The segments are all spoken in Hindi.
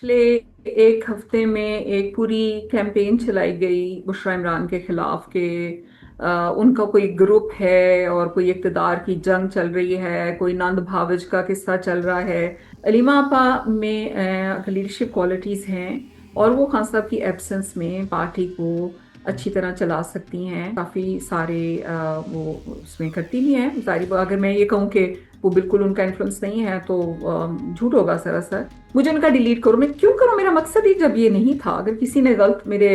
पिछले एक हफ्ते में एक पूरी कैंपेन चलाई गई बुशरा इमरान के खिलाफ के उनका कोई ग्रुप है और कोई इक़्तिदार की जंग चल रही है, कोई नंद भावज का किस्सा चल रहा है। अलीमा आपा में लीडरशिप क्वालिटीज हैं और वो खान साहब की एब्सेंस में पार्टी को अच्छी तरह चला सकती हैं। काफी सारे वो उसमें करती भी हैं। जाहिर बात, अगर मैं ये कहूँ कि वो बिल्कुल उनका इन्फ्लुएंस नहीं है तो झूठ होगा सरासर। मुझे उनका डिलीट करो, मैं क्यों करूँ? मेरा मकसद ही जब ये नहीं था। अगर किसी ने गलत मेरे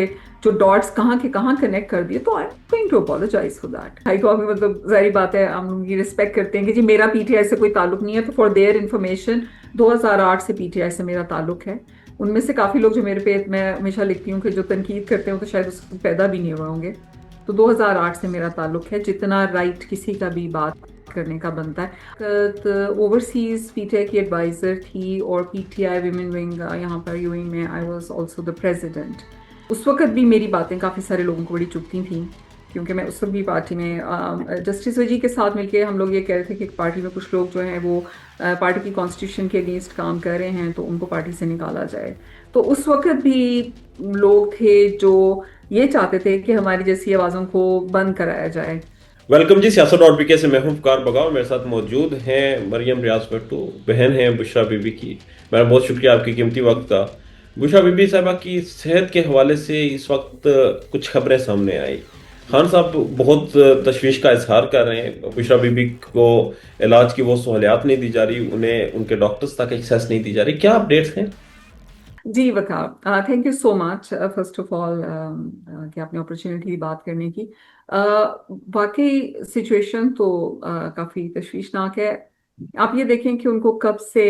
जो डॉट्स कहाँ के कहाँ कनेक्ट कर दिए तो I am going to apologise for that. High court में मतलब जाहिर बात है हम लोग ये रिस्पेक्ट करते हैं कि जी मेरा पीटीआई से कोई ताल्लुक नहीं है। तो फॉर देयर इन्फॉर्मेशन 2008 से पीटीआई से मेरा ताल्लुक है। उनमें से काफी लोग जो मेरे पे मैं हमेशा लिखती हूँ कि जो तनकीद करते हैं वो तो शायद उस पैदा भी नहीं हुए होंगे। तो 2008 से मेरा ताल्लुक है, जितना राइट किसी का भी बात करने का बनता है। ओवरसीज पीटीआई की एडवाइजर थी और पीटीआई विमेन विंग यहाँ पर यूएई में I was also the president. उस वक्त भी मेरी बातें काफ़ी सारे लोगों को बड़ी चुभती थी, क्योंकि मैं उस वक्त भी पार्टी में जस्टिस वजी के साथ मिलके हम लोग ये कह रहे थे कि पार्टी में कुछ लोग जो हैं वो पार्टी की कॉन्स्टिट्यूशन के अगेंस्ट काम कर रहे हैं तो उनको पार्टी से निकाला जाए। तो उस वक्त भी लोग थे जो ये चाहते थे कि हमारी जैसी आवाज़ों को बंद कराया जाए। वेलकम जी, सियासत डॉट पीके से मैं हूं फकार बगाओ। मेरे साथ मौजूद हैं मरियम रियाज भट्टू, बहन हैं बुशरा बीबी की। मेरा बहुत शुक्रिया आपकी कीमती वक्त का। बुशरा बीबी साहबा की सेहत के हवाले से इस वक्त कुछ खबरें सामने आई। खान साहब बहुत तशवीश का इजहार कर रहे हैं। बुशरा बीबी को इलाज की वो सहूलियात नहीं दी जा रही, उन्हें उनके डॉक्टर्स तक एक्सेस नहीं दी जा रही। क्या अपडेट्स हैं? जी Waqar, thank you so much first of all कि आपने अपॉर्चुनिटी दी बात करने की। वाकई सिचुएशन तो काफ़ी तशवीशनाक है। आप ये देखें कि उनको कब से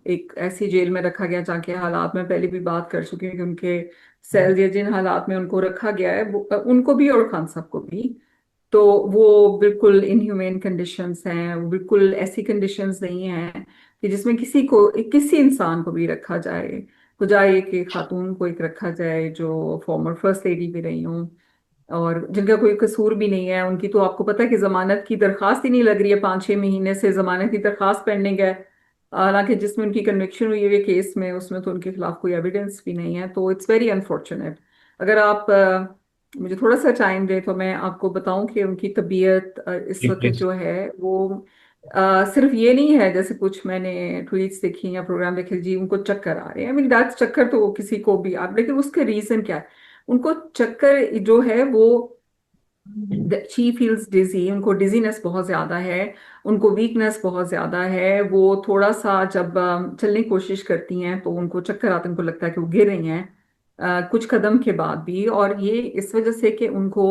एक ऐसी जेल में रखा गया जहाँ के हालात में पहले भी बात कर चुकी हूँ कि उनके सेल या जिन हालात में उनको रखा गया है उनको भी और खान साहब को भी। तो वो बिल्कुल इनह्यूमेन कंडीशंस हैं, वो बिल्कुल ऐसी कंडीशंस नहीं हैं कि जिसमें किसी इंसान को भी रखा जाए। खुदाई कि खातून को एक रखा जाए जो फॉर्मर फर्स्ट लेडी भी रही हूँ और जिनका कोई कसूर भी नहीं है। उनकी तो आपको पता है कि जमानत की दरखास्त ही नहीं लग रही है, 5-6 महीने से जमानत की दरखास्त पेंडिंग है। हालांकि जिसमें उनकी कन्विक्शन हुई है केस में उसमें तो उनके खिलाफ कोई एविडेंस भी नहीं है। तो इट्स वेरी अनफॉर्चुनेट। अगर आप मुझे थोड़ा सा टाइम दे तो मैं आपको बताऊं कि उनकी तबीयत इस जी वक्त प्लीज। जो है वो सिर्फ ये नहीं है जैसे कुछ मैंने ट्वीट्स देखी या प्रोग्राम देखे जी उनको चक्कर आ रहे हैं। आई मीन दैट चक्कर तो किसी को भी आप, लेकिन उसका रीजन क्या है? उनको चक्कर जो है वो शी फील्स डिजी, उनको डिजीनेस बहुत ज्यादा है, उनको वीकनेस बहुत ज्यादा है। वो थोड़ा सा जब चलने की कोशिश करती हैं तो उनको चक्कर आते हैं, उनको लगता है कि वो गिर रही हैं कुछ कदम के बाद भी। और ये इस वजह से कि उनको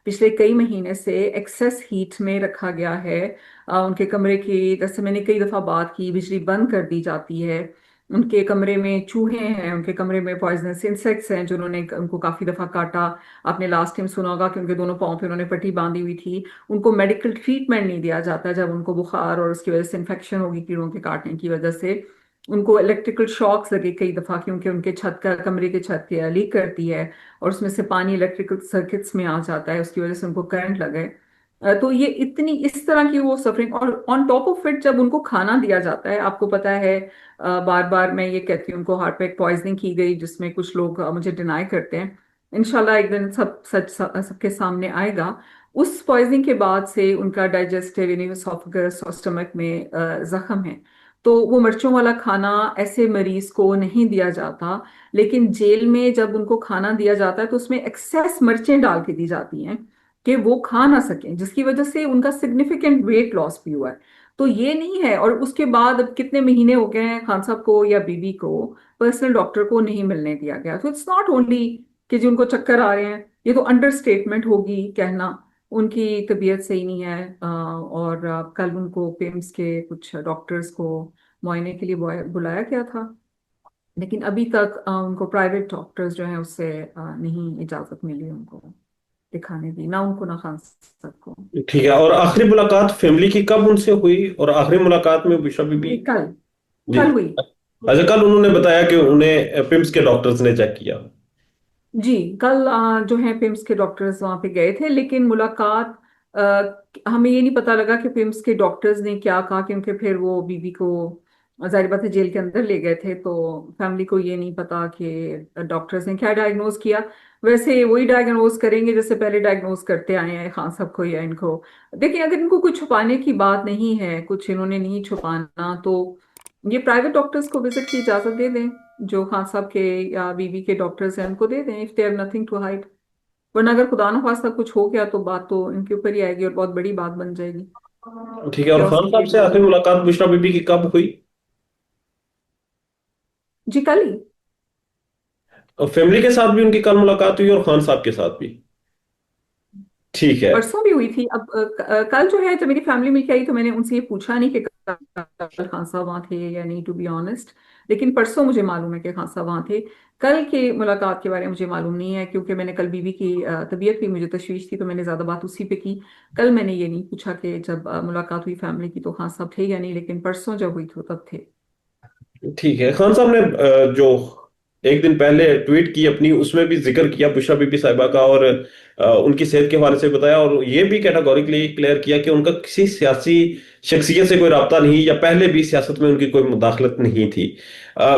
पिछले कई महीने से एक्सेस हीट में रखा गया है। उनके कमरे की, जैसे मैंने कई दफा बात की, बिजली बंद कर दी जाती है। उनके कमरे में चूहे हैं, उनके कमरे में पॉइजनस इंसेक्ट्स हैं जिन्होंने उनको काफी दफा काटा। आपने लास्ट टाइम सुना होगा कि उनके दोनों पाँव पे उन्होंने पट्टी बांधी हुई थी। उनको मेडिकल ट्रीटमेंट नहीं दिया जाता जब उनको बुखार और उसकी वजह से इन्फेक्शन होगी कीड़ों के काटने की वजह से। उनको इलेक्ट्रिकल शॉक्स लगे कई दफा, क्योंकि उनके छत का, कमरे के छत के लीक करती है और उसमें से पानी इलेक्ट्रिकल सर्किट्स में आ जाता है, उसकी वजह से उनको करंट लगे। तो ये इतनी इस तरह की वो सफरिंग, और ऑन टॉप ऑफ इट जब उनको खाना दिया जाता है, आपको पता है बार बार मैं ये कहती हूँ उनको हार्ट पे पॉइजनिंग की गई जिसमें कुछ लोग मुझे डिनाई करते हैं। इंशाल्लाह एक दिन सब सच सबके सामने आएगा। उस पॉइजनिंग के बाद से उनका डाइजेस्टिव यानी एसोफेगस और स्टमक में जख्म है। तो वो मिर्चों वाला खाना ऐसे मरीज को नहीं दिया जाता, लेकिन जेल में जब उनको खाना दिया जाता है तो उसमें एक्सेस मिर्चें डाल के दी जाती हैं कि वो खा ना सकें, जिसकी वजह से उनका सिग्निफिकेंट वेट लॉस भी हुआ है। तो ये नहीं है, और उसके बाद अब कितने महीने हो गए हैं खान साहब को या बीबी को पर्सनल डॉक्टर को नहीं मिलने दिया गया। तो इट्स नॉट ओनली कि जो उनको चक्कर आ रहे हैं, ये तो अंडरस्टेटमेंट होगी कहना उनकी तबीयत सही नहीं है। और कल उनको पेम्स के कुछ डॉक्टर्स को मुआयने के लिए बुलाया गया था, लेकिन अभी तक उनको प्राइवेट डॉक्टर्स जो हैं उससे नहीं इजाजत मिली उनको दिखाने दी, ना उनको ना खान साहब को। ठीक है। और आखिरी मुलाकात फैमिली की कब उनसे हुई? और आखिरी मुलाकात में बुशरा बीबी? ये कल जी। कल हुई। अच्छा, कल उन्होंने बताया कि उन्हें पिम्स के डॉक्टर्स ने चेक किया। जी कल जो है पिम्स के डॉक्टर्स वहां पे गए थे, लेकिन मुलाकात हमें ये नहीं पता लगा कि पिम्स के डॉक्टर्स ने क्या कहा, क्योंकि फिर वो बीबी को जाहिर बात है जेल के अंदर ले गए थे, तो फैमिली को ये नहीं पता कि डॉक्टर्स ने क्या डायग्नोज किया। वैसे वही डायग्नोज करेंगे जैसे पहले डायग्नोज करते आए हैं खान साहब को या इनको। देखिए, अगर इनको कुछ छुपाने की बात नहीं है, कुछ इन्होंने नहीं छुपाना, तो ये प्राइवेट डॉक्टर्स को विजिट की इजाजत दे दें। जो खान साहब के या बीवी के डॉक्टर्स हैं उनको दे दें, if they have nothing to hide. वरना अगर खुदा न खास्ता कुछ हो गया तो बात तो इनके ऊपर ही आएगी और बहुत बड़ी बात बन जाएगी। ठीक है। और क्या खान उसकी साहब से आखिरी क्रेडिबिलिटी। मुलाकात बुशरा बीबी की कब हुई? जी कल ही। और फैमिली के साथ भी उनकी कल मुलाकात हुई और खान साहब के साथ भी? ठीक है। परसों भी हुई थी। अब कल जो है, जब मेरी फैमिली मिलके आई तो मैंने उनसे ये पूछा नहीं कि कल खान साहब वहाँ थे या नहीं, टू बी ऑनेस्ट। लेकिन परसों मुझे मालूम है कि खान साहब वहाँ थे। कल की मुलाकात के बारे में मुझे मालूम नहीं है, क्योंकि मैंने कल बीवी की तबीयत भी मुझे तशवीश थी, तो मैंने ज्यादा बात उसी पे की। कल मैंने ये नहीं पूछा कि जब मुलाकात हुई फैमिली की तो खान साहब थे या नहीं, लेकिन परसों जब हुई तो तब थे। ठीक है। खान साहब ने जो एक दिन पहले ट्वीट की अपनी, उसमें भी जिक्र किया बुशरा बीबी साहिबा का, और उनकी सेहत के हवाले से बताया, और ये भी कैटेगोरिकली क्लियर किया कि उनका किसी सियासी शख्सियत से कोई रब्ता नहीं, या पहले भी सियासत में उनकी कोई मुदाखलत नहीं थी। अ,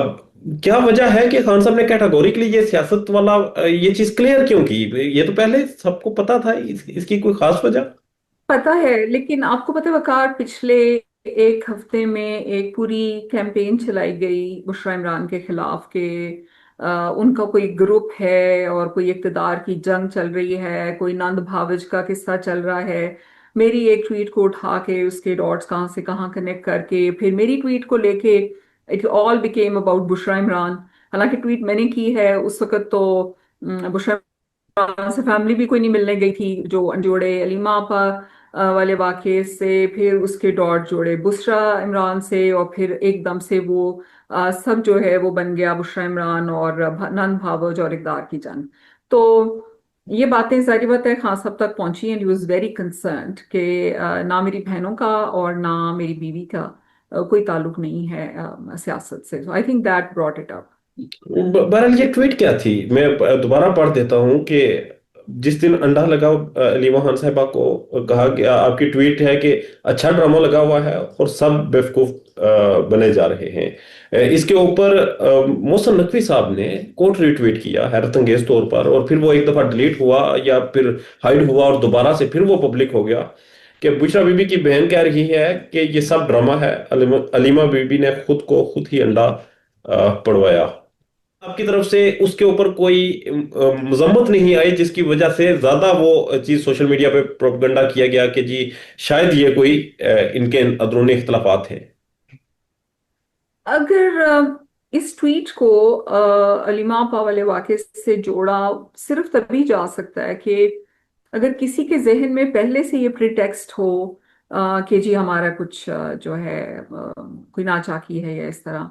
क्या वजह है कि खान साहब ने कैटेगोरिकली ये सियासत वाला ये चीज क्लियर क्यों की? ये तो पहले सबको पता था। इसकी कोई खास वजह? पता है, लेकिन आपको पता है वकार, पिछले एक हफ्ते में एक पूरी कैंपेन चलाई गई बुशरा इमरान के खिलाफ के उनका कोई ग्रुप है और कोई इक्तदार की जंग चल रही है, कोई नंद भावज का किस्सा चल रहा है। मेरी एक ट्वीट को उठा के उसके डॉट्स कहाँ से कहाँ कनेक्ट करके फिर मेरी ट्वीट को लेके it all became about Bushra Imran. हालांकि ट्वीट मैंने की है उस वक्त तो बुशरा से फैमिली भी कोई नहीं मिलने गई थी। जो जोड़े अलीमा आपा वाले वाकये से, फिर उसके डॉट जोड़े बुशरा इमरान से, और फिर एकदम से वो सब जो है वो बन गया बुशरा इमरान और नंद भावज और इकदार की जंग। तो ये बातें जारी बात है खान साहब तक पहुंची and he was very concerned कि ना मेरी बहनों का और ना मेरी बीवी का कोई ताल्लुक नहीं है सियासत से। I think that brought it up. बहरहाल ये ट्वीट क्या थी? मैं दोबारा पढ़ देता हूँ कि जिस दिन अंडा लगा अलीमा खान साहिबा को कहा गया, आपकी ट्वीट है कि अच्छा ड्रामा लगा हुआ है और सब बेवकूफ बने जा रहे हैं। इसके ऊपर मोहसन नकवी साहब ने कोट रिट्वीट किया हैरत अंगेज तौर पर, और फिर वो एक दफा डिलीट हुआ या फिर हाइड हुआ, और दोबारा से फिर वो पब्लिक हो गया कि बुशरा बीबी की बहन कह रही है कि ये सब ड्रामा है, अलीमा बीबी ने खुद को खुद ही अंडा पड़वाया। आपकी तरफ से उसके ऊपर कोई मजम्मत नहीं आई, जिसकी वजह से ज्यादा वो चीज सोशल मीडिया पे प्रोपगंडा किया गया कि जी शायद ये कोई इनके अंदरूनी इख्तलाफात हैं? अगर इस ट्वीट को अलीमा आपा वाले वाक़े से जोड़ा सिर्फ तभी जा सकता है कि अगर किसी के जहन में पहले से ये प्रिटेक्स्ट हो कि जी हमारा कुछ जो है कोई नाचाकी है या इस तरह।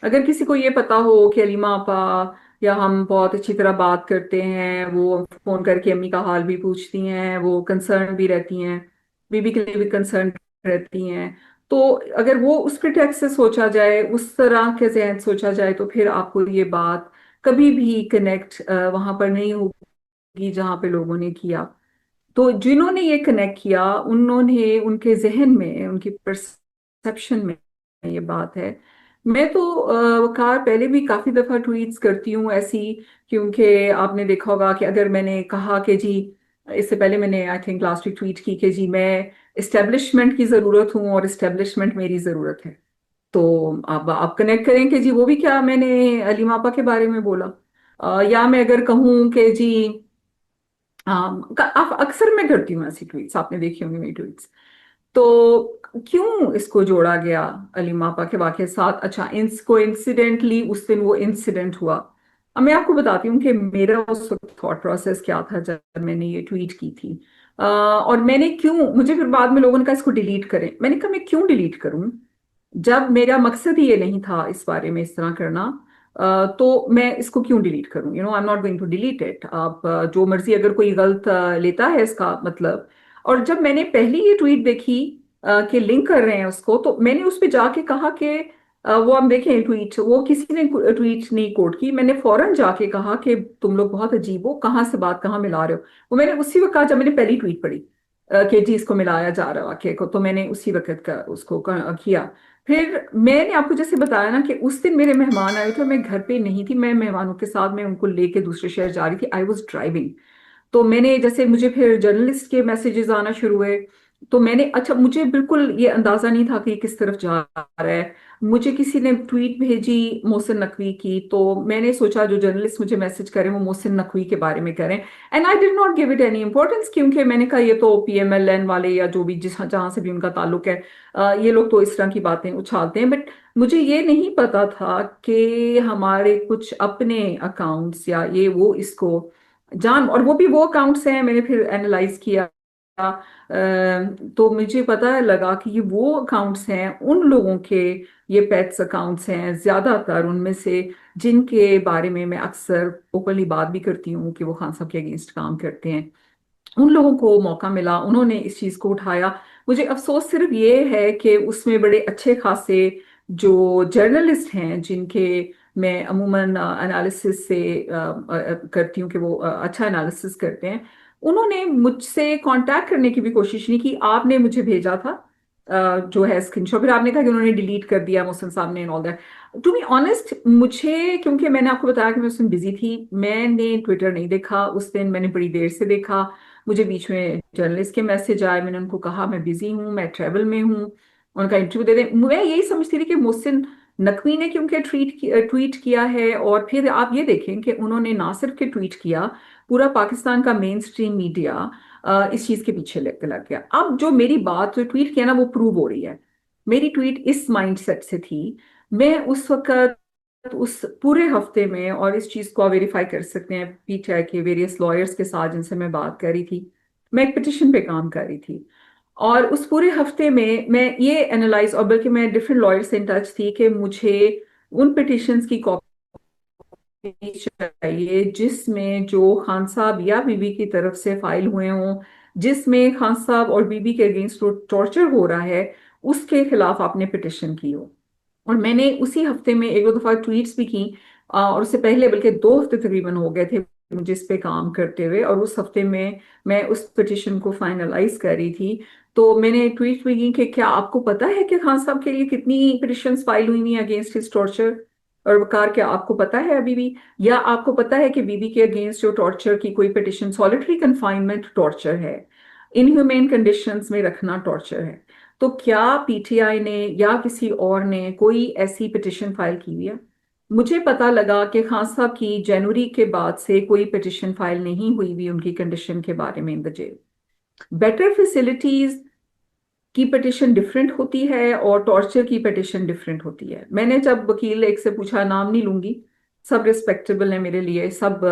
अगर किसी को ये पता हो कि अलीमा आपा या हम बहुत अच्छी तरह बात करते हैं, वो फोन करके अम्मी का हाल भी पूछती हैं, वो कंसर्न भी रहती हैं, बीबी के लिए भी कंसर्न रहती हैं। तो अगर वो उस प्रिटेक्स्ट से सोचा जाए, उस तरह के जहन सोचा जाए, तो फिर आपको ये बात कभी भी कनेक्ट वहां पर नहीं होगी जहां पे लोगों ने किया। तो जिन्होंने ये कनेक्ट किया उन्होंने, उनके जहन में, उनकी परसेप्शन में ये बात है। मैं तो वकार पहले भी काफी दफा ट्वीट्स करती हूँ ऐसी, क्योंकि आपने देखा होगा कि अगर मैंने कहा कि जी, इससे पहले मैंने I think last week tweet की कि जी मैं इस्टेब्लिशमेंट की जरूरत हूँ और इस्टेब्लिशमेंट मेरी जरूरत है। तो अब आप कनेक्ट करें कि जी वो भी क्या मैंने अली मापा के बारे में बोला। या मैं अगर कहूँ कि जी आप अक्सर मैं करती हूँ ऐसी ट्वीट्स, आपने देखी होंगी मेरी ट्वीट्स। तो क्यों इसको जोड़ा गया अली मापा के वाकये साथ? अच्छा, इसको इंसिडेंटली उस दिन वो इंसिडेंट हुआ। अब मैं आपको बताती हूँ कि मेरा उस वक्त थॉट प्रोसेस क्या था जब मैंने ये ट्वीट की थी। और मैंने क्यों, मुझे फिर बाद में लोगों ने कहा इसको डिलीट करें, मैंने कहा मैं क्यों डिलीट करूं जब मेरा मकसद ही ये नहीं था इस बारे में इस तरह करना। तो मैं इसको क्यों डिलीट करूं? I am not going to delete it. आप जो मर्जी, अगर कोई गलत लेता है इसका मतलब। और जब मैंने पहली ये ट्वीट देखी कि लिंक कर रहे हैं उसको, तो मैंने उस पर जाके कहा कि वो आप देखें ट्वीट, वो किसी ने ट्वीट नहीं कोड की, मैंने फौरन जाके कहा कि तुम लोग बहुत अजीब हो, कहाँ से बात कहाँ मिला रहे हो। वो मैंने उसी वक्त कहा जब मैंने पहली ट्वीट पढ़ी कि जी इसको मिलाया जा रहा है वाक्य को, तो मैंने उसी वक्त का उसको किया। फिर मैंने आपको जैसे बताया ना कि उस दिन मेरे मेहमान आए थे, मैं घर पे नहीं थी, मैं मेहमानों के साथ मैं उनको लेके दूसरे शहर जा रही थी, आई वॉज ड्राइविंग। तो मैंने जैसे मुझे फिर जर्नलिस्ट के मैसेजेस आना शुरू हुए। तो मैंने अच्छा, मुझे बिल्कुल ये अंदाजा नहीं था कि ये किस तरफ जा रहा है। मुझे किसी ने ट्वीट भेजी मोहसिन नकवी की, तो मैंने सोचा जो जर्नलिस्ट मुझे मैसेज करें वो मोहसिन नकवी के बारे में करें। And I did not give it any importance, क्योंकि मैंने कहा ये तो पीएमएलएन वाले या जो भी जिस जहां से भी उनका ताल्लुक है, ये लोग तो इस तरह की बातें उछालते हैं। बट मुझे ये नहीं पता था कि हमारे कुछ अपने अकाउंट्स या ये वो इसको जान, और वो भी वो अकाउंट्स हैं, मैंने फिर एनालाइज किया। तो मुझे पता लगा कि ये वो अकाउंट्स हैं उन लोगों के, ये पेट्स अकाउंट्स हैं ज्यादातर उनमें से, जिनके बारे में मैं अक्सर ओपनली बात भी करती हूँ कि वो खान साहब के अगेंस्ट काम करते हैं। उन लोगों को मौका मिला, उन्होंने इस चीज को उठाया। मुझे अफसोस सिर्फ ये है कि उसमें बड़े अच्छे खासे जो जर्नलिस्ट हैं, जिनके मैं अमूमन एनालिसिस से करती हूँ कि वो अच्छा एनालिसिस करते हैं, उन्होंने मुझसे कांटेक्ट करने की भी कोशिश नहीं की। आपने मुझे भेजा था जो है स्क्रीनशॉट, फिर आपने कहा कि उन्होंने डिलीट कर दिया मुहसिन साहब ने and all that. To be honest, मुझे, क्योंकि मैंने आपको बताया कि मैं उस दिन बिजी थी, मैंने ट्विटर नहीं देखा उस दिन, मैंने बड़ी देर से देखा। मुझे बीच में जर्नलिस्ट के मैसेज आए, मैंने उनको कहा मैं बिजी हूँ, मैं ट्रेवल में हूँ, उनका इंटरव्यू दे दें। मैं यही समझती थी कि मोहसिन नकवी ने क्योंकि ट्वीट किया है, और फिर आप ये देखें कि उन्होंने ना सिर्फ के ट्वीट किया, पूरा पाकिस्तान का मेन स्ट्रीम मीडिया इस चीज के पीछे लग गया। अब जो मेरी बात जो ट्वीट किया ना वो प्रूव हो रही है। मेरी ट्वीट इस माइंडसेट से थी। मैं उस वक्त उस पूरे हफ्ते में, और इस चीज को आप वेरीफाई कर सकते हैं पीटीआई के वेरियस लॉयर्स के साथ जिनसे मैं बात कर रही थी, मैं एक पिटिशन पे काम कर रही थी। और उस पूरे हफ्ते में मैं ये एनालाइज, और बल्कि मैं डिफरेंट लॉयर से इन टच थी कि मुझे उन पिटिशंस की कॉपी चाहिए जिसमें जो खान साहब या बीबी की तरफ से फाइल हुए हों, जिसमें खान साहब और बीबी के अगेंस्ट टॉर्चर हो रहा है, उसके खिलाफ आपने पिटिशन की हो। और मैंने उसी हफ्ते में एक दो दफा ट्वीट्स भी की, और उससे पहले बल्कि 2 हफ्ते तकरीबन हो गए थे मुझे इस पे काम करते हुए, और उस हफ्ते में मैं उस पिटिशन को फाइनलाइज कर रही थी। तो मैंने ट्वीट भी की कि क्या आपको पता है कि खान साहब के लिए कितनी पिटिशंस फाइल हुई हुई अगेंस्ट हिज टॉर्चर और वकार, क्या आपको पता है अभी भी? या आपको पता है कि बीबी के अगेंस्ट जो टॉर्चर की कोई पिटिशन, सॉलिटरी कन्फाइनमेंट टॉर्चर है, इनह्यूमेन कंडीशंस में रखना टॉर्चर है, तो क्या पीटीआई ने या किसी और ने कोई ऐसी पिटिशन फाइल की हुई है? मुझे पता लगा कि खान साहब की जनवरी के बाद से कोई पिटिशन फाइल नहीं हुई हुई उनकी कंडीशन के बारे में in the jail. Better facilities की पिटिशन डिफरेंट होती है और टॉर्चर की पिटिशन डिफरेंट होती है। मैंने जब वकील एक से पूछा, नाम नहीं लूंगी, सब रिस्पेक्टेबल है मेरे लिए, सब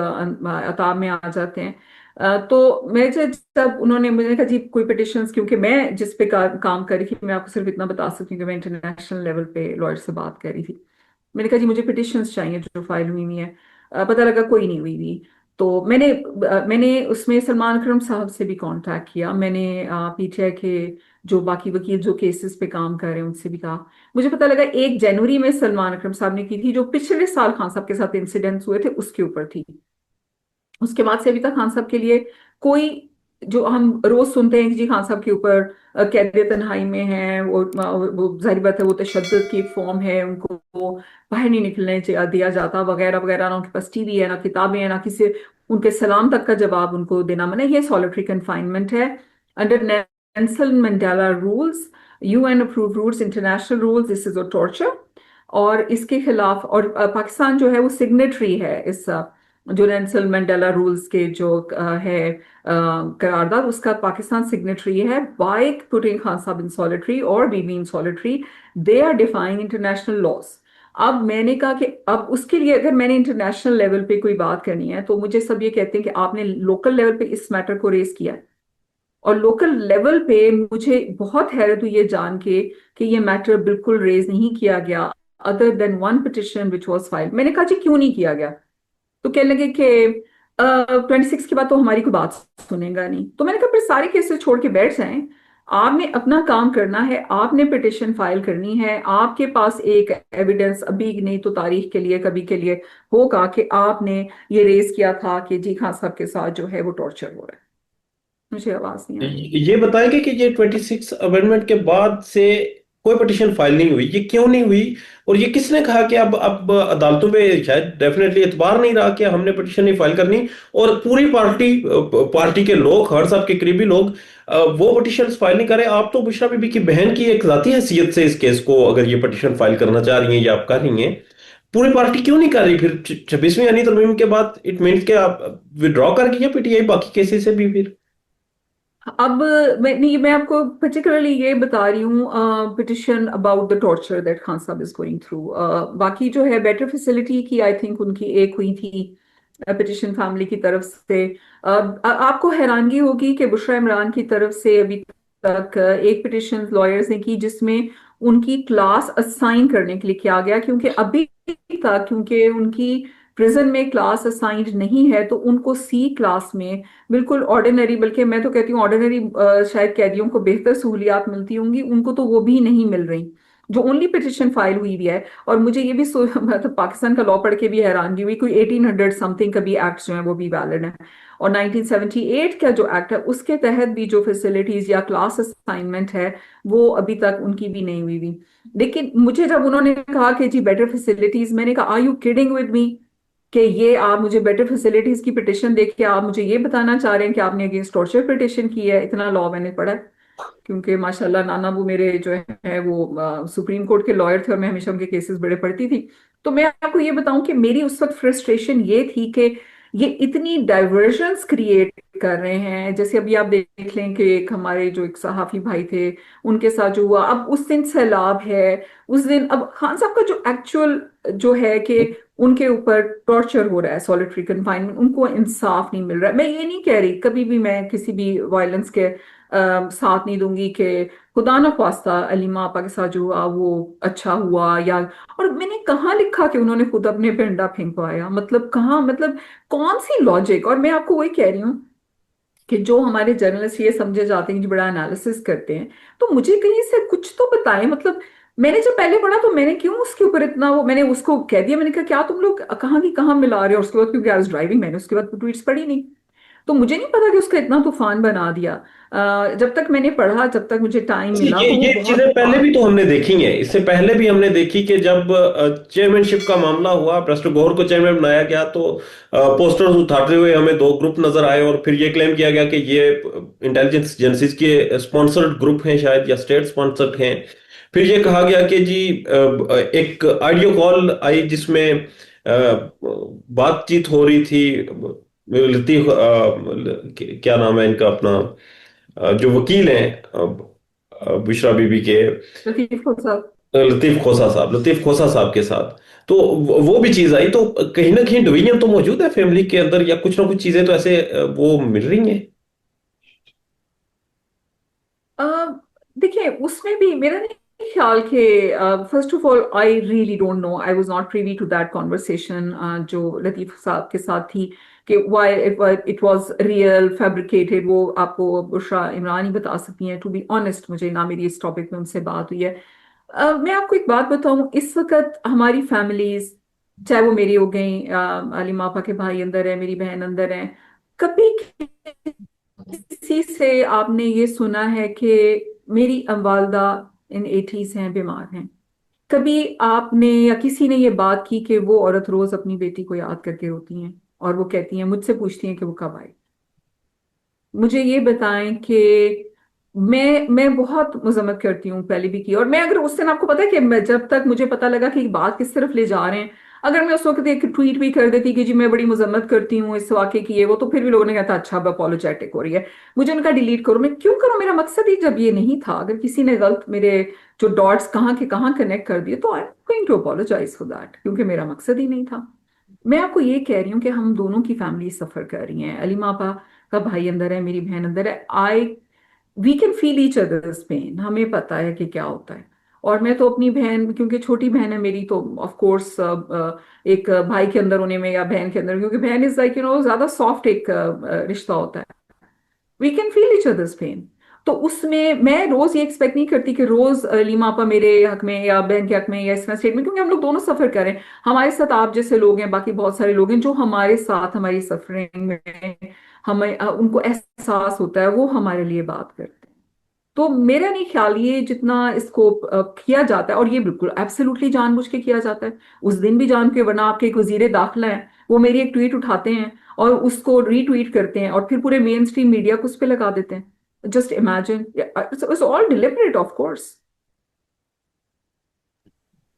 अताब में आ जाते हैं। तो मैं जब उन्होंने मुझे कहा जी कोई पिटिशंस, क्योंकि मैं जिस पे काम कर रही थी, मैं आपको सिर्फ इतना बता सकती हूँ कि मैं इंटरनेशनल लेवल पे लॉयर से बात कर रही थी। मैंने कहा जी मुझे पिटिशंस चाहिए जो फाइल हुई हुई है। पता लगा कोई नहीं हुई हुई। तो मैंने उसमें सलमान अकरम साहब से भी कांटेक्ट किया, मैंने पीटीआई के जो बाकी वकील जो केसेस पे काम कर रहे हैं उनसे भी कहा। मुझे पता लगा 1 जनवरी में सलमान अकरम साहब ने की थी, जो पिछले साल खान साहब के साथ इंसिडेंट्स हुए थे उसके ऊपर थी। उसके बाद से अभी तक खान साहब के लिए कोई, जो हम रोज सुनते हैं कि जी खान साहब के ऊपर कैद तन्हाई में है, वो जाहिर बात है वो तशद्दुद की फॉर्म है, उनको वो बाहर नहीं निकलने दिया जाता वगैरह वगैरह, ना उनके पास टीवी है, ना किताबें हैं, ना किसी उनके सलाम तक का जवाब उनको देना मना, ये सॉलिटरी कन्फाइनमेंट है under Nelson Mandela rules, UN approve rules, international rules, this is a torture. और इसके खिलाफ, और पाकिस्तान जो है वो सिग्नेटरी है इस जो नेल्सन मंडेला रूल्स के जो है करारदाद, उसका पाकिस्तान सिग्नेटरी है। By putting Khan sahab in solitary और Bibi in solitary, they are defying international laws. अब मैंने कहा कि अब उसके लिए अगर मैंने इंटरनेशनल लेवल पे कोई बात करनी है, तो मुझे सब ये कहते हैं कि आपने लोकल लेवल पे इस मैटर को रेज किया है। और लोकल लेवल पे मुझे बहुत हैरत हुई ये जान के कि ये मैटर बिल्कुल रेज नहीं किया गया, other than one petition which was filed. मैंने कहा जी क्यों नहीं किया गया? तो कहने लगे कि 26 के बाद तो हमारी कोई बात सुनेगा नहीं। तो मैंने कहा फिर सारे केसेस छोड़ के बैठ जाएं, आपने अपना काम करना है, आपने पिटिशन फाइल करनी है, आपके पास एक एविडेंस अभी नहीं तो तारीख के लिए कभी के लिए होगा कि आपने ये रेज किया था कि जी खान साहब के साथ जो है वो टॉर्चर हो रहा है। मुझे आवाज नहीं आ रही। ये बताएंगे कि ये 26 अमेंडमेंट के बाद से कोई पिटिशन फाइल नहीं हुई, ये क्यों नहीं हुई? और ये किसने कहा कि अब अदालतों में शायद डेफिनेटली एतबार नहीं रहा कि हमने पिटिशन नहीं फाइल करनी, और पूरी पार्टी के लोग, हर साहब के करीबी लोग वो पिटिशन फाइल नहीं करें। आप तो बुशरा बीबी की बहन की एक जाती हैसियत से इस केस को अगर ये पिटिशन फाइल करना चाह रही हैं या आप कर रही हैं, पूरी पार्टी क्यों नहीं कर रही फिर? 26वीं यानी तरमीम के बाद इट मीन्स के आप विड्रॉ कर गई है पीटीआई बाकी केसेस से भी फिर? अब मैं नहीं, मैं आपको पर्टिकुलरली ये बता रही हूँ petition about the torture that Khan साहब इज गोइंग थ्रू। बाकी जो है बेटर फैसिलिटी की आई थिंक उनकी एक हुई थी पिटिशन फैमिली की तरफ से। आपको हैरानगी होगी कि बुशरा इमरान की तरफ से अभी तक एक पिटिशन लॉयर्स ने की जिसमें उनकी क्लास असाइन करने के लिए किया गया, क्योंकि अभी तक क्योंकि उनकी प्रिजन में क्लास असाइंड नहीं है तो उनको सी क्लास में बिल्कुल ऑर्डिनरी, बल्कि मैं तो कहती हूँ ऑर्डिनरी शायद कैदियों को बेहतर सहूलियात मिलती होंगी, उनको तो वो भी नहीं मिल रही जो ओनली पिटिशन फाइल हुई भी है। और मुझे ये भी मतलब पाकिस्तान का लॉ पढ़ के भी हैरानगी हुई, कोई 1800 समथिंग का भी एक्ट जो है वो भी वैलिड है, और 1978 का जो एक्ट है उसके तहत भी जो फैसिलिटीज या क्लास असाइनमेंट है वो अभी तक उनकी भी नहीं हुई हुई। लेकिन मुझे जब उन्होंने कहा कि जी बेटर फैसिलिटीज, मैंने कहा are you kidding with me कि ये आप मुझे बेटर फैसिलिटीज की पिटिशन देख के आप मुझे ये बताना चाह रहे हैं कि आपने अगेंस्ट टॉर्चर पिटिशन की है? इतना लॉ मैंने पढ़ा है, क्योंकि माशाल्लाह नाना वो मेरे जो है वो सुप्रीम कोर्ट के लॉयर थे और मैं हमेशा उनके केसेस बड़े पढ़ती थी। तो मैं आपको ये बताऊं कि मेरी उस वक्त फ्रस्ट्रेशन ये थी कि ये इतनी डाइवर्जन्स क्रिएट कर रहे हैं। जैसे अभी आप देख लें कि एक हमारे जो एक सहाफी भाई थे उनके साथ जो हुआ, अब उस दिन सैलाब है, उस दिन अब खान साहब का जो एक्चुअल जो है कि उनके ऊपर टॉर्चर हो रहा है, सॉलिटरी कन्फाइनमेंट, उनको इंसाफ नहीं मिल रहा है। मैं ये नहीं कह रही, कभी भी मैं किसी भी वायलेंस के साथ नहीं दूंगी कि खुदा ना ख्वास्ता अलीमा आपा के साथ जो हुआ वो अच्छा हुआ, या और मैंने कहाँ लिखा कि उन्होंने खुद अपने पे अंडा फेंकवाया? मतलब कहाँ, मतलब कौन सी लॉजिक? और मैं आपको वही कह रही हूँ कि जो हमारे जर्नलिस्ट ये समझे जाते हैं कि बड़ा एनालिसिस करते हैं, तो मुझे कहीं से कुछ तो बताएं। मतलब मैंने जब पहले पढ़ा तो मैंने क्यों उसके ऊपर इतना वो, मैंने उसको कह दिया, मैंने कहा क्या तुम लोग कहाँ की कहाँ मिला रहे हो? और उसके बाद क्योंकि आई वाज ड्राइविंग, मैंने उसके बाद ट्वीट्स पढ़ी नहीं, तो मुझे नहीं पता कि उसका इतना तूफान बना दिया। जब तक मैंने पढ़ा, जब तक मुझे टाइम मिला, ये तो वो ये बहुत चीजें पहले भी बाद। तो हमने देखी हैं, इससे पहले भी हमने देखी कि जब चेयरमैनशिप का मामला हुआ, प्रेस्टो गौर को चेयरमैन बनाया गया, तो पोस्टर्स उठाते हुए हमें दो ग्रुप नजर आए और फिर ये क्लेम किया गया कि ये इंटेलिजेंस एजेंसीज के स्पॉन्सर्ड ग्रुप हैं शायद, या स्टेट स्पॉन्सर्ड हैं। फिर ये कहा गया कि जी एक ऑडियो कॉल आई जिसमें बातचीत हो रही थी। लतीफ क्या नाम है इनका अपना, जो वकील हैं बुशरा बीबी के, लतीफ को साहब। लतीफ खोसा साहब के साथ। तो वो भी चीज आई, तो कहीं ना कहीं डिवीजन तो मौजूद है फैमिली के अंदर, या कुछ ना कुछ चीजें तो ऐसे वो मिल रही हैं। अ, देखिए उसमें भी मेरा नहीं ख्याल कि, first of all I really don't know, I was not privy to that conversation जो लतीफ साहब के साथ थी, कि why it was real fabricated, वो आपको बुशरा इमरान ही बता सकती हैं। टू बी ऑनेस्ट मुझे ना मेरी इस टॉपिक में उनसे बात हुई है। मैं आपको एक बात बताऊं, इस वक्त हमारी फैमिलीज, चाहे वो मेरी हो गई, अलीमा आपा के भाई अंदर है, मेरी बहन अंदर है, कभी किसी से आपने ये सुना है कि मेरी वालदा इन एटीज हैं, बीमार हैं? कभी आपने या किसी ने ये बात की कि वो औरत रोज अपनी बेटी को याद करके रोती हैं और वो कहती हैं, मुझसे पूछती हैं कि वो कब आए? मुझे ये बताएं कि मैं बहुत मजम्मत करती हूँ पहले भी की, और मैं अगर उस दिन, आपको पता है कि मैं जब तक मुझे पता लगा कि बात किस तरफ ले जा रहे हैं, अगर मैं उस वक्त एक ट्वीट भी कर देती कि जी मैं बड़ी मजम्मत करती हूँ इस वाक़े की ये वो, तो फिर भी लोगों ने कहता अच्छा अब अपोलोजेटिक हो रही है, मुझे उनका डिलीट करो। मैं क्यों करूँ? मेरा मकसद ही जब ये नहीं था, अगर किसी ने गलत मेरे जो डॉट्स कहाँ के कहाँ कनेक्ट कर दिए, तो I am going to apologise for that, क्योंकि मेरा मकसद ही नहीं था। मैं आपको ये कह रही हूँ कि हम दोनों की फैमिली सफर कर रही हैं। अली मापा का भाई अंदर है, मेरी बहन अंदर है, I we can feel each others pain, हमें पता है कि क्या होता है। और मैं तो अपनी बहन, क्योंकि छोटी बहन है मेरी, तो ऑफ कोर्स एक भाई के अंदर होने में या बहन के अंदर, क्योंकि बहन इज लाइक ज्यादा सॉफ्ट एक रिश्ता होता है, we can feel each others pain. तो उसमें मैं रोज ये एक्सपेक्ट नहीं करती कि रोज लीमा आपा मेरे हक में या बहन के हक में या इस तरह स्टेट में, क्योंकि हम लोग दोनों सफर कर रहे हैं। हमारे साथ आप जैसे लोग हैं, बाकी बहुत सारे लोग हैं जो हमारे साथ हमारी सफरिंग में हमें उनको एहसास होता है, वो हमारे लिए बात करते हैं। तो मेरा नहीं ख्याल ये जितना इसको किया जाता है, और ये बिल्कुल एब्सोल्युटली जानबूझ के किया जाता है। उस दिन भी जान के, वरना आपके एक वजीर दाखिला है, वो मेरी एक ट्वीट उठाते हैं और उसको रीट्वीट करते हैं और फिर पूरे मेन स्ट्रीम मीडिया को उस पर लगा देते हैं। Just imagine, it's all deliberate of course.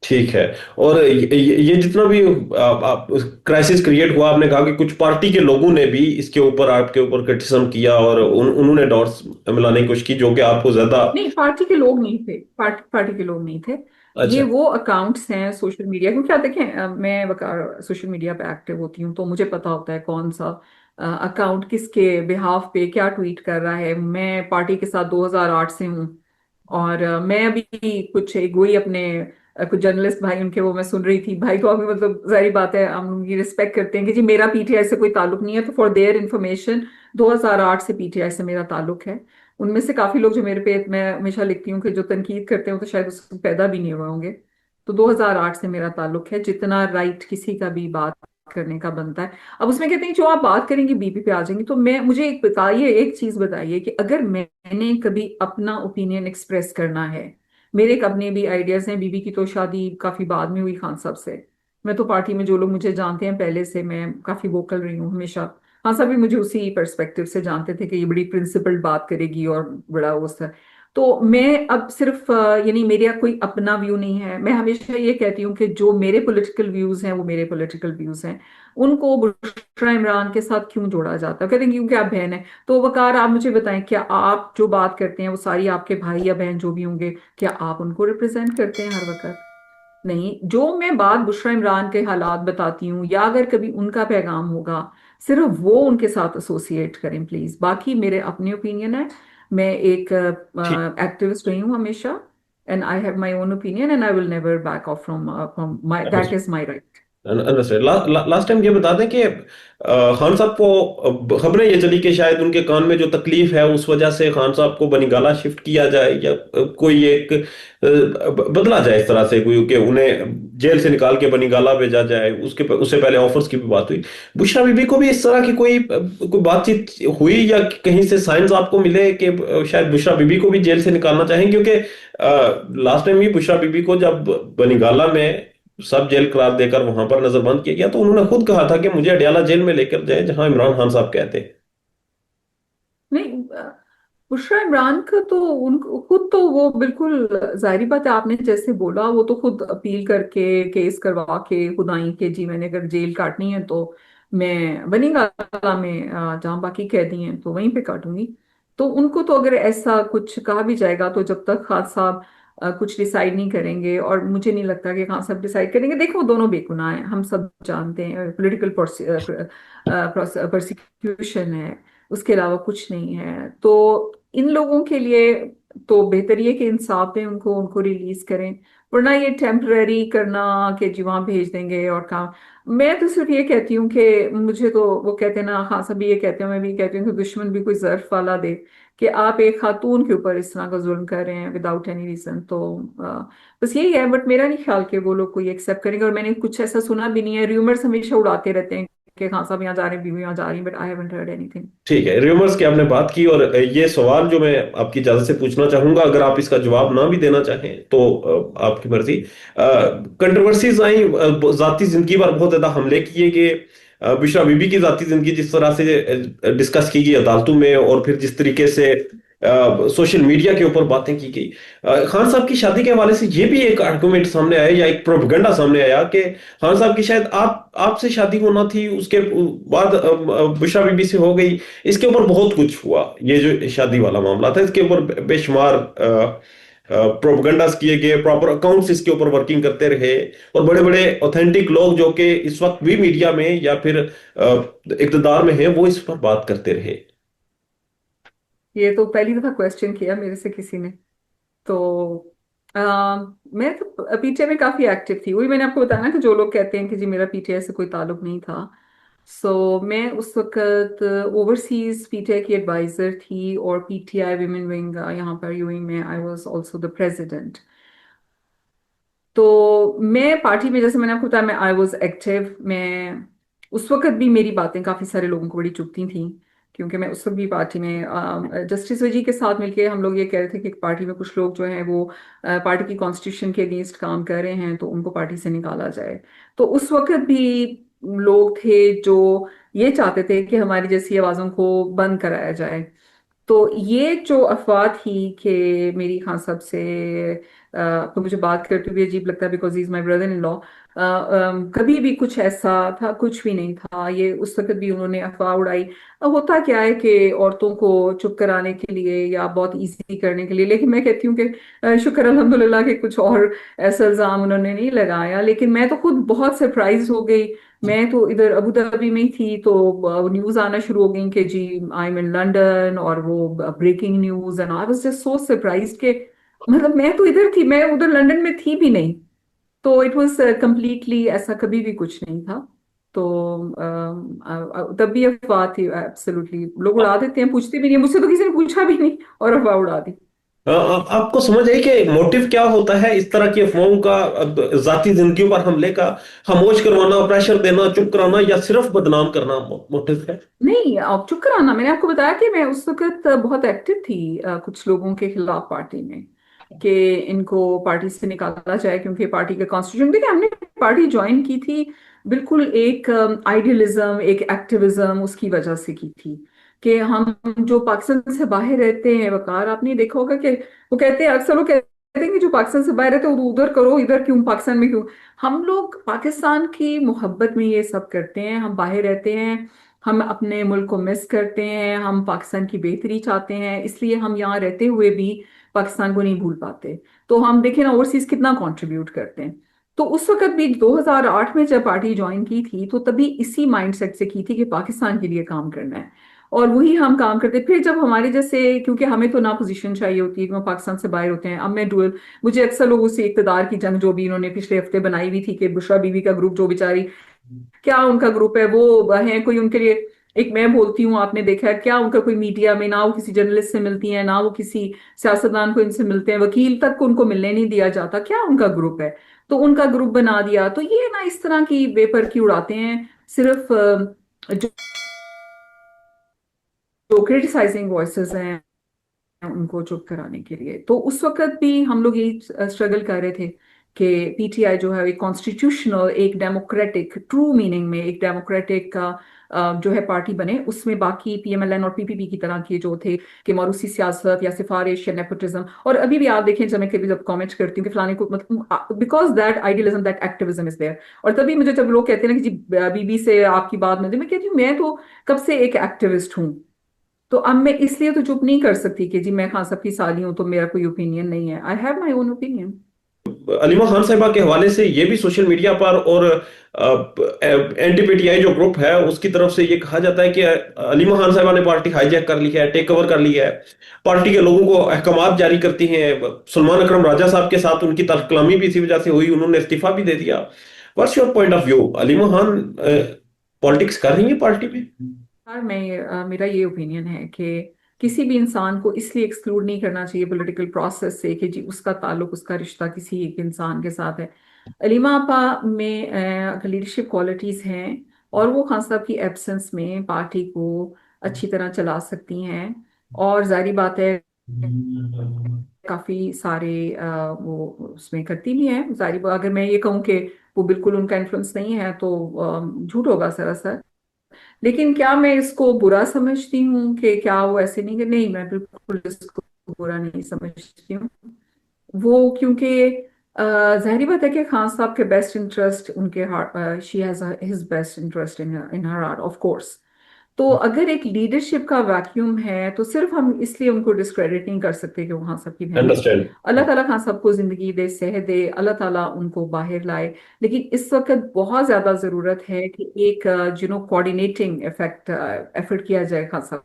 ठीक है। और ये जितना भी आप क्राइसिस क्रिएट हुआ, आपने कहा कि कुछ पार्टी के लोगों ने भी इसके ऊपर आपके ऊपर क्रिटिसिज्म किया और उन्होंने डॉट्स मिलाने की कोशिश की जो कि आपको ज्यादा। नहीं, पार्टी के लोग नहीं थे, पार्टी के लोग नहीं थे। ये अच्छा। वो अकाउंट्स हैं सोशल मीडिया, क्योंकि आप देखें, मैं सोशल मीडिया पे एक्टिव होती हूँ, तो मुझे पता होता है कौन सा अकाउंट किसके बिहाफ पे क्या ट्वीट कर रहा है। मैं पार्टी के साथ 2008 से हूँ। और मैं अभी कुछ एक वही अपने कुछ जर्नलिस्ट भाई उनके वो मैं सुन रही थी, भाई को अभी मतलब जाहिर बात है हम उनकी रिस्पेक्ट करते हैं कि जी मेरा पीटीआई से कोई ताल्लुक नहीं है, तो फॉर देयर इंफॉर्मेशन 2008 से पीटीआई से मेरा ताल्लुक है। उनमें से काफी लोग जो मेरे पे, मैं हमेशा लिखती हूँ कि जो तनकीद करते हैं वो तो शायद उस वक्त पैदा भी नहीं हुए होंगे। तो 2008 से मेरा ताल्लुक है, जितना राइट किसी का भी बात करने का बनता है। अब उसमें कहते हैं जो आप बात करेंगे बीपी पे आ जाएंगी, तो मैं, मुझे एक बताइए, एक चीज बताइए कि अगर मैंने कभी अपना ओपिनियन एक्सप्रेस करना है, मेरे एक अपने भी आइडियाज हैं। बीबी की तो शादी काफी बाद में हुई खान साहब से। मैं तो पार्टी में जो लोग मुझे जानते हैं पहले से, मैं काफी वोकल रही हूँ हमेशा। हाँ, सभी मुझे उसी पर्सपेक्टिव से जानते थे कि ये बड़ी प्रिंसिपल्ड बात करेगी और बड़ा वो सा। तो मैं अब सिर्फ यानी मेरा कोई अपना व्यू नहीं है। मैं हमेशा ये कहती हूँ कि जो मेरे पॉलिटिकल व्यूज हैं वो मेरे पॉलिटिकल व्यूज हैं। उनको बुशरा इमरान के साथ क्यों जोड़ा जाता है? कहते हैं क्योंकि आप बहन है। तो वकार, आप मुझे बताएं, क्या आप जो बात करते हैं वो सारी आपके भाई या बहन जो भी होंगे, क्या आप उनको रिप्रेजेंट करते हैं हर वक्त? नहीं। जो मैं बात बुशरा इमरान के हालात बताती हूँ, या अगर कभी उनका पैगाम होगा, सिर्फ वो उनके साथ एसोसिएट करें प्लीज। बाकी मेरे अपने ओपिनियन है। मैं एक ठीक। एक्टिविस्ट रही हूँ हमेशा, and I have my own opinion and I will never back of from my, that is my right. Understand. Last time ये बता दें कि खान साहब को खबरें ये चली कि शायद उनके कान में जो तकलीफ है उस वजह से खान साहब को बनिगाला शिफ्ट किया जाए, या कोई एक बदला जाए इस तरह से, कोई कि उन्हें जेल से निकाल के बनिगाला भेजा जाए। उससे पहले ऑफर्स की भी बात हुई। बुशरा बीबी को भी इस तरह की कोई बातचीत हुई, या कहीं से साइंस आपको मिले कि शायद बुशरा बीबी को भी जेल से निकालना चाहें? क्योंकि लास्ट टाइम ही बुशरा बीबी को जब बनिगाला में सब जेल करार देकर वहां पर नजरबंद किया गया, तो उन्होंने खुद कहा था कि मुझे अडयाला जेल में लेकर जाए जहां इमरान खान साहब कहते। नहीं, बुशरा इमरान का तो उनको खुद तो वो बिल्कुल जाहिर बात है, आपने जैसे बोला वो तो खुद अपील करके केस करवा के खुद आई कि जी मैंने अगर जेल काटनी है तो मैं बनी गाला में, जहाँ बाकी कैदी हैं तो वहीं पे काटूंगी। तो उनको तो अगर ऐसा कुछ कहा भी जाएगा, तो जब तक खान साहब कुछ डिसाइड नहीं करेंगे, और मुझे नहीं लगता कि खान साहब डिसाइड करेंगे। देखो, वो दोनों बेगुनाह हैं, हम सब जानते हैं। पॉलिटिकल प्रोसिक्यूशन है, उसके अलावा कुछ नहीं है। तो इन लोगों के लिए तो बेहतर ये कि इंसाफ में उनको उनको रिलीज करें, वरना ये टेम्पररी करना कि जी वहां भेज देंगे और काम। मैं तो सिर्फ ये कहती हूँ कि मुझे तो वो कहते हैं ना, हाँ सभी ये कहते हैं, मैं भी कहती हूँ कि दुश्मन भी कोई ज़र्फ वाला दे कि आप एक खातून के ऊपर इस तरह का जुल्म कर रहे हैं विदाउट एनी रीजन। तो बस यही है। बट मेरा नहीं ख्याल कि वो लोग कोई एक्सेप्ट करेंगे, और मैंने कुछ ऐसा सुना भी नहीं है। र्यूमर्स हमेशा उड़ाते रहते हैं कि हाँ साहब यहाँ जा रहे हैं, बीवी यहाँ जा रही है, but I haven't heard anything. ठीक है, र्यूमर्स की आपने बात की, और ये सवाल जो मैं आपकी इजाजत से पूछना चाहूंगा, अगर आप इसका जवाब ना भी देना चाहें तो आपकी मर्जी। कंट्रोवर्सीज आई, जाती जिंदगी पर बहुत ज्यादा हमले किए गए। बुशरा बीबी की जाती जिंदगी जिस तरह से डिस्कस की गई अदालतों में, और फिर जिस तरीके से सोशल मीडिया के ऊपर बातें की गई, खान साहब की शादी के हवाले से ये भी एक आर्गुमेंट सामने आया, या एक प्रोपेगेंडा सामने आया कि खान साहब की शायद आपसे शादी होना थी, उसके बाद बुशरा बीबी से हो गई। इसके ऊपर बहुत कुछ हुआ, ये जो शादी वाला मामला था इसके ऊपर बेशुमार प्रोपेगेंडास किए गए, प्रॉपर अकाउंट्स इसके ऊपर वर्किंग करते रहे, और बड़े बड़े ऑथेंटिक लोग जो कि इस वक्त भी मीडिया में या फिर इक़्तिदार में हैं, वो इस पर बात करते रहे। ये तो पहली दफा क्वेश्चन किया मेरे से किसी ने। तो मैं तो पीटीआई में काफी एक्टिव थी। वही मैंने आपको बताया ना कि जो लोग कहते हैं कि जी मेरा पीटीआई से कोई ताल्लुक नहीं था। मैं उस वक्त ओवरसीज पीटीआई की एडवाइजर थी, और पीटीआई विमेन विंग यहाँ पर यूएई में I was also the president. तो मैं पार्टी में, जैसे मैंने आपको बताया, मैं आई वाज एक्टिव। मैं उस वक्त भी मेरी बातें काफी सारे लोगों को बड़ी चुभती थी क्योंकि मैं उस वक्त भी पार्टी में जस्टिस वजी के साथ मिलके हम लोग ये कह रहे थे कि पार्टी में कुछ लोग जो हैं वो पार्टी की कॉन्स्टिट्यूशन के अगेंस्ट काम कर रहे हैं, तो उनको पार्टी से निकाला जाए। तो उस वक्त भी लोग थे जो ये चाहते थे कि हमारी जैसी आवाज़ों को बंद कराया जाए। तो ये जो अफवाह थी कि मेरी खान साहब से तो मुझे बात करते हुए अजीब लगता है, because is my brother in law. कभी भी कुछ ऐसा था, कुछ भी नहीं था। ये उस वक्त भी उन्होंने अफवाह उड़ाई। अब होता क्या है कि औरतों को चुप कराने के लिए या बहुत इजी करने के लिए, लेकिन मैं कहती हूँ कि शुक्र अल्हम्दुलिल्लाह कि कुछ और ऐसा इल्जाम उन्होंने नहीं लगाया। लेकिन मैं तो खुद बहुत सरप्राइज हो गई। मैं तो इधर अबू धाबी में ही थी, तो न्यूज आना शुरू हो गई कि जी आई एम इन लंदन, और वो breaking news, and I was just so surprise के मतलब मैं तो इधर थी, मैं उधर लंदन में थी भी नहीं। तो इट वाज कंप्लीटली ऐसा कभी भी कुछ नहीं था। तो तब भी अफवाह थी, एब्सोल्युटली लोग उड़ा देते हैं, पूछते भी नहीं, मुझसे तो किसी ने पूछा भी नहीं और अफवाह उड़ा दी। आपको समझ आई कि मोटिव क्या होता है इस तरह की अफवाहों का, जाती जिंदगियों पर हमले का? खामोश करवाना, प्रेशर देना, चुप कराना, या सिर्फ बदनाम करना मोटिव है? नहीं, आप चुप कराना, मैंने आपको बताया कि मैं उस वक्त बहुत एक्टिव थी कुछ लोगों के खिलाफ पार्टी में, कि इनको पार्टी से निकाला जाए क्योंकि पार्टी का कॉन्स्टिट्यूशन, देखिए हमने पार्टी ज्वाइन की थी बिल्कुल एक आइडियलिज्म, एक एक्टिविज्म उसकी वजह से की थी। कि हम जो पाकिस्तान से बाहर रहते हैं, वकार आपने देखा होगा कि वो कहते हैं, अक्सर लोग कहते हैं कि जो पाकिस्तान से बाहर रहते हैं वो उधर करो, इधर क्यों, पाकिस्तान में क्यों। हम लोग पाकिस्तान की मोहब्बत में ये सब करते हैं, हम बाहर रहते हैं, हम अपने मुल्क को मिस करते हैं, हम पाकिस्तान की बेहतरी चाहते हैं, इसलिए हम यहाँ रहते हुए भी पाकिस्तान को नहीं भूल पाते। तो हम देखें ना ओवरसीज कितना कंट्रीब्यूट करते हैं। तो उस वक्त भी 2008 में जब पार्टी ज्वाइन की थी, तो तभी इसी माइंडसेट से की थी कि पाकिस्तान के लिए काम करना है, और वही हम काम करते। फिर जब हमारे जैसे, क्योंकि हमें तो ना पोजीशन चाहिए होती है कि हम पाकिस्तान से बाहर होते हैं, अब मैं डुअल, मुझे अक्सर लोगों से इक्तदार की जंग जो भी इन्होंने पिछले हफ्ते बनाई हुई थी कि बुशरा बीबी का ग्रुप जो बेचारी, क्या उनका ग्रुप है वो है कोई उनके लिए, एक मैं बोलती हूँ, आपने देखा है क्या उनका कोई मीडिया में, ना वो किसी जर्नलिस्ट से मिलती है, ना वो किसी सियासतदान को इनसे मिलते हैं, वकील तक को उनको मिलने नहीं दिया जाता, क्या उनका ग्रुप है। तो उनका ग्रुप बना दिया। तो ये ना इस तरह की बेपर की उड़ाते हैं, सिर्फ जो क्रिटिसाइजिंग वॉइसेस हैं उनको चुप कराने के लिए। तो उस वक्त भी हम लोग यही स्ट्रगल कर रहे थे कि पीटीआई जो है एक कॉन्स्टिट्यूशनल, एक डेमोक्रेटिक, ट्रू मीनिंग में एक डेमोक्रेटिक का जो है पार्टी बने, उसमें बाकी पीएमएलएन और पीपीपी की तरह के जो थे कि मारूसी सियासत या सिफारिश या नेपोटिज्म। और अभी भी आप देखें, जब मैं कभी जब कमेंट करती हूँ कि फलाने को, मतलब because that idealism, that activism is there. और तभी मुझे जब लोग कहते हैं ना कि जी बीबी से आपकी बात मिलती है, मैं कहती हूँ मैं तो कब से एक एक्टिविस्ट हूँ। तो अब मैं इसलिए तो चुप नहीं कर सकती कि जी मैं खान साहब की साली हूं तो मेरा कोई ओपिनियन नहीं है। I have my own opinion. Aleema Khan साहिबा के हवाले से ये भी सोशल मीडिया पर और एनटीपीटीआई जो ग्रुप है उसकी तरफ से ये कहा जाता है कि अलीमा खान साहिबा ने पार्टी हाईजैक कर ली है, टेक ओवर कर लिया है, पार्टी के लोगों को अहकामात जारी करती हैं। सलमान अकरम राजा साहब के साथ उनकी तलकलामी भी इसी वजह से हुई, उन्होंने इस्तीफा भी दे दिया। What's your point of view? Aleema Khan politics कर रही है पार्टी में? यार मैं मेरा ये ओपिनियन है कि किसी भी इंसान को इसलिए एक्सक्लूड नहीं करना चाहिए पॉलिटिकल प्रोसेस से कि जी उसका ताल्लुक, उसका रिश्ता किसी एक इंसान के साथ है। अलीमा आपा में अगर लीडरशिप क्वालिटीज हैं और वो खान साहब की एब्सेंस में पार्टी को अच्छी तरह चला सकती हैं। और जारी बात है काफी सारे वो उसमें करती भी हैं। जारी बात, अगर मैं ये कहूँ कि वो बिल्कुल उनका इन्फ्लुएंस नहीं है तो झूठ होगा सरासर। लेकिन क्या मैं इसको बुरा समझती हूँ कि क्या वो ऐसे नहीं, नहीं मैं बिल्कुल इसको बुरा नहीं समझती हूँ। वो क्योंकि जाहिर बात है कि खान साहब के बेस्ट इंटरेस्ट उनके heart, she has his best interest in in her heart of course. तो अगर एक लीडरशिप का वैक्यूम है तो सिर्फ हम इसलिए उनको डिस्क्रेडिट नहीं कर सकते कि वो खान साहब की बहन है। अंडरस्टैंड। अल्लाह ताला खान साहब को जिंदगी दे, सेहत दे, अल्लाह ताला उनको बाहर लाए। लेकिन इस वक्त बहुत ज्यादा जरूरत है कि एक कोऑर्डिनेटिंग इफेक्ट एफर्ट किया जाए खान साहब